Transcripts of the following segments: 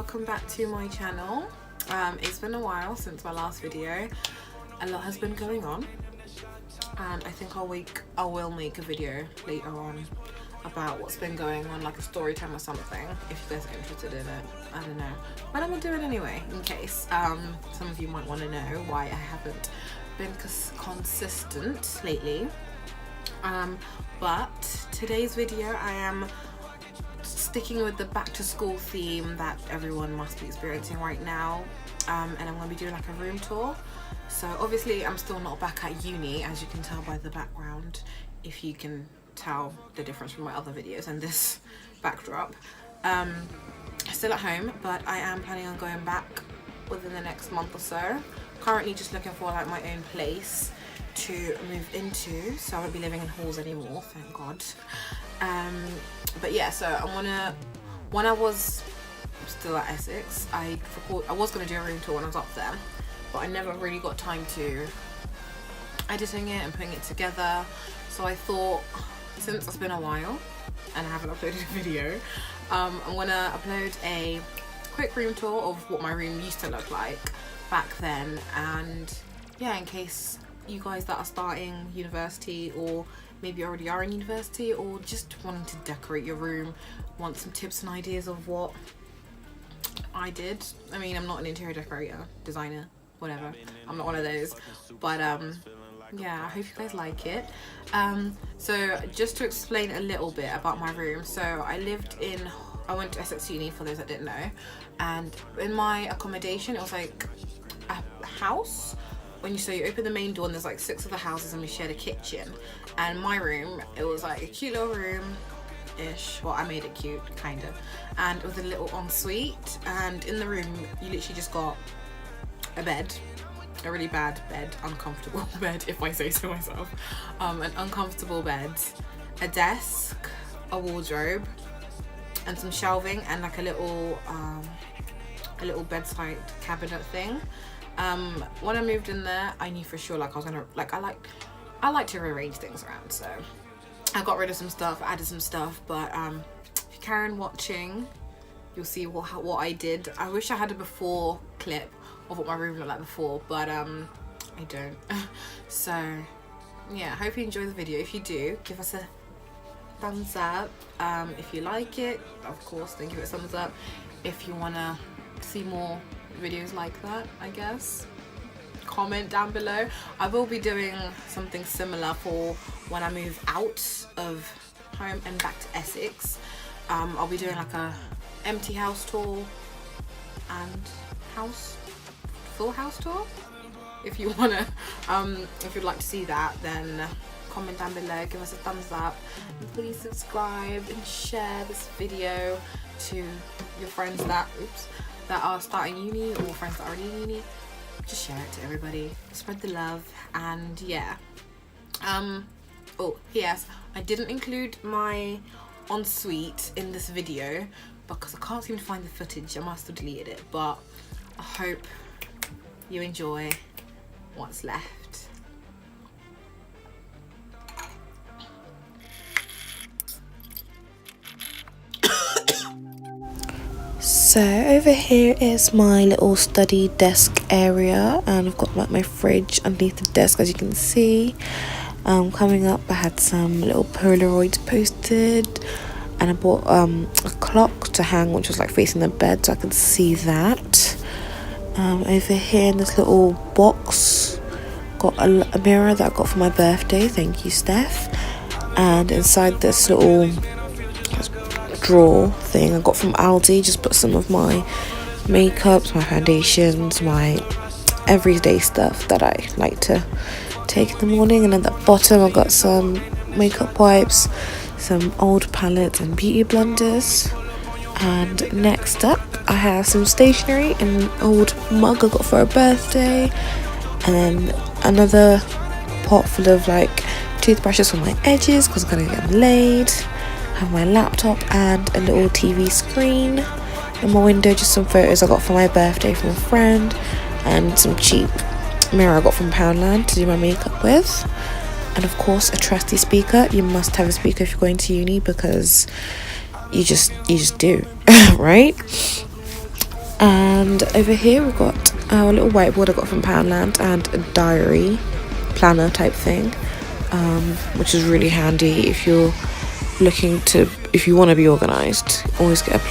welcome back to my channel. It's been a while since my last video. A lot has been going on, and I think I will make a video later on about what's been going on, like a story time or something, if you guys are interested in it. I don't know, but I'm gonna do it anyway in case some of you might want to know why I haven't been consistent lately. But today's video I am sticking with the back to school theme that everyone must be experiencing right now, and I'm going to be doing like a room tour. So obviously I'm still not back at uni, as you can tell by the background, if you can tell the difference from my other videos and this backdrop. Still at home, but I am planning on going back within the next month or so. Currently just looking for like my own place to move into, so I won't be living in halls anymore, thank God. But yeah, so when I was still at Essex, I was going to do a room tour when I was up there, but I never really got time to editing it and putting it together. So I thought, since it's been a while and I haven't uploaded a video, I'm gonna upload a quick room tour of what my room used to look like back then. And yeah, in case you guys that are starting university, or maybe already are in university, or just wanting to decorate your room, want some tips and ideas of what I did. I mean, I'm not an interior decorator, designer, whatever, I'm not one of those, but yeah, I hope you guys like it. So just to explain a little bit about my room, so I went to Essex Uni, for those that didn't know, and in my accommodation it was like a house. So you open the main door and there's like 6 other houses, and we shared a kitchen. And my room, it was like a cute little room-ish. Well, I made it cute, kind of. And with a little ensuite. And in the room, you literally just got a bed, a really bad bed, uncomfortable bed, if I say so myself. An uncomfortable bed, a desk, a wardrobe, and some shelving, and like a little bedside cabinet thing. When I moved in there, I knew for sure like I was gonna, like, I like to rearrange things around, so I got rid of some stuff, added some stuff. But if you carry on watching, you'll see what I did. I wish I had a before clip of what my room looked like before, but I don't. So yeah, I hope you enjoy the video. If you do, give us a thumbs up. If you like it, of course, then give it a thumbs up. If you wanna see more videos like that, I guess, comment down below. I will be doing something similar for when I move out of home and back to Essex. I'll be doing like a empty house tour and full house tour. If you wanna, if you'd like to see that, then comment down below, give us a thumbs up, and please subscribe and share this video to your friends that are starting uni, or friends that are already in uni. Just share it to everybody, spread the love. And yeah, oh yes, I didn't include my ensuite in this video because I can't seem to find the footage. I must have deleted it, but I hope you enjoy what's left. So over here is my little study desk area, and I've got like my fridge underneath the desk, as you can see. Coming up, I had some little Polaroids posted, and I bought a clock to hang, which was like facing the bed, so I could see that. Over here in this little box, got a mirror that I got for my birthday, thank you Steph. And inside this little drawer thing I got from Aldi, just put some of my makeups, my foundations, my everyday stuff that I like to take in the morning. And at the bottom I got some makeup wipes, some old palettes and beauty blenders. And next up I have some stationery, an old mug I got for a birthday, and then another pot full of like toothbrushes for my edges because I'm gonna get them laid. Have my laptop and a little TV screen. In my window, just some photos I got for my birthday from a friend, and some cheap mirror I got from Poundland to do my makeup with. And of course a trusty speaker. You must have a speaker if you're going to uni, because you just do right. And over here we've got our little whiteboard I got from Poundland and a diary planner type thing, which is really handy if you're if you want to be organized. Always get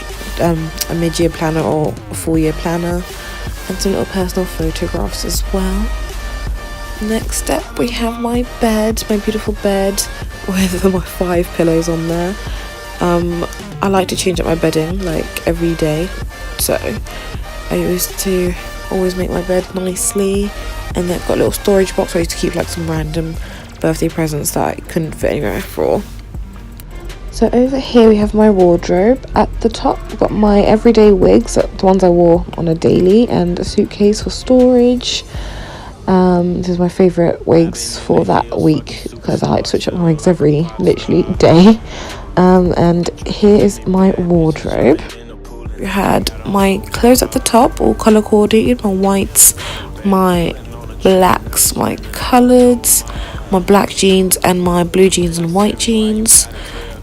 a mid-year planner or a full-year planner, and some little personal photographs as well. Next up we have my bed, my beautiful bed with my 5 pillows on there. I like to change up my bedding like every day, so I used to always make my bed nicely, and then I've got a little storage box where I used to keep like some random birthday presents that I couldn't fit anywhere for. So over here we have my wardrobe. At the top I've got my everyday wigs, the ones I wore on a daily, and a suitcase for storage. This is my favourite wigs for that week because I like to switch up my wigs every literally day. And here is my wardrobe. We had my clothes at the top, all colour coordinated, my whites, my blacks, my coloured, my black jeans and my blue jeans and white jeans.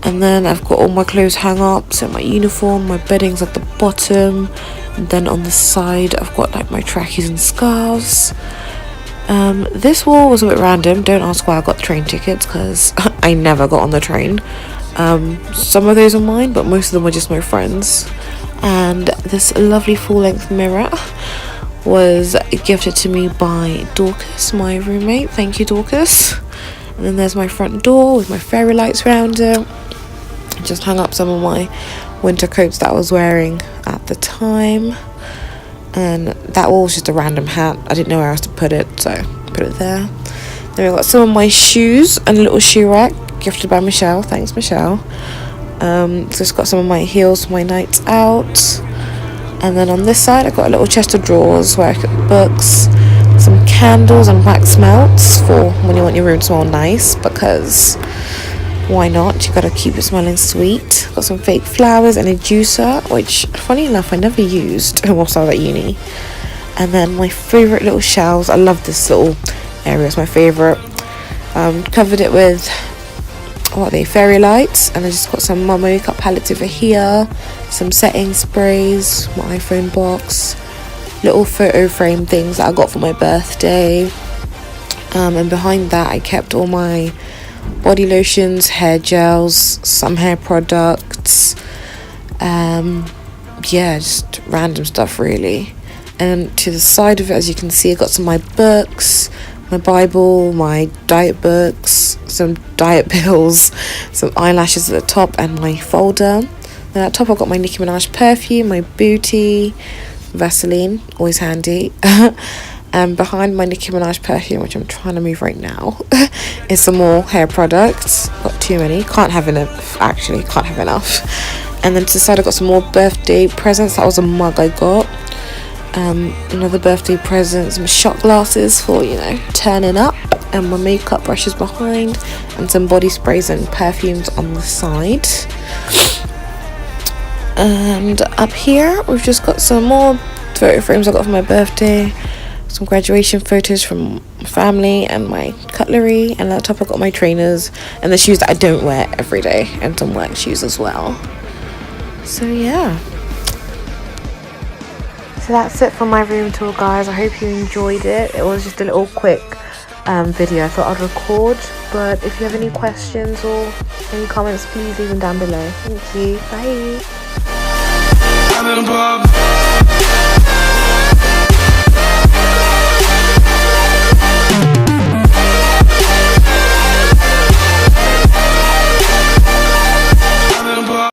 And then I've got all my clothes hung up, so my uniform, my bedding's at the bottom, and then on the side I've got like my trackies and scarves. This wall was a bit random. Don't ask why I got train tickets, because I never got on the train. Some of those are mine, but most of them were just my friends. And this lovely full-length mirror was gifted to me by Dorcas, my roommate. Thank you, Dorcas. And then there's my front door with my fairy lights around it. Just hung up some of my winter coats that I was wearing at the time. And that wall was just a random hat. I didn't know where else to put it, so I put it there. Then we got some of my shoes and a little shoe rack gifted by Michelle. Thanks, Michelle. So it's got some of my heels for my nights out. And then on this side I got a little chest of drawers where I put books, some candles and wax melts for when you want your room to smell nice, because why not? You gotta keep it smelling sweet. Got some fake flowers and a juicer, which funny enough I never used whilst I was at uni. And then my favourite little shelves. I love this little area, it's my favourite. Covered it with fairy lights, and I just got some of my makeup palettes over here, some setting sprays, my iPhone box, little photo frame things that I got for my birthday, and behind that I kept all my body lotions, hair gels, some hair products, just random stuff really. And to the side of it, as you can see, I got some of my books, my Bible, my diet books, some diet pills, some eyelashes at the top, and my folder. Then at the top I've got my Nicki Minaj perfume, my booty, Vaseline, always handy. And behind my Nicki Minaj perfume, which I'm trying to move right now, is some more hair products. Got too many, can't have enough. And then to the side I got some more birthday presents. That was a mug I got. Another birthday present, some shot glasses for, turning up, and my makeup brushes behind, and some body sprays and perfumes on the side. And up here we've just got some more photo frames I got for my birthday, some graduation photos from family, and my cutlery. And at the top I got my trainers and the shoes that I don't wear every day, and some work shoes as well. So yeah, so that's it for my room tour, guys. I hope you enjoyed it. It was just a little quick video I thought I'd record, but if you have any questions or any comments, please leave them down below. Thank you. Bye.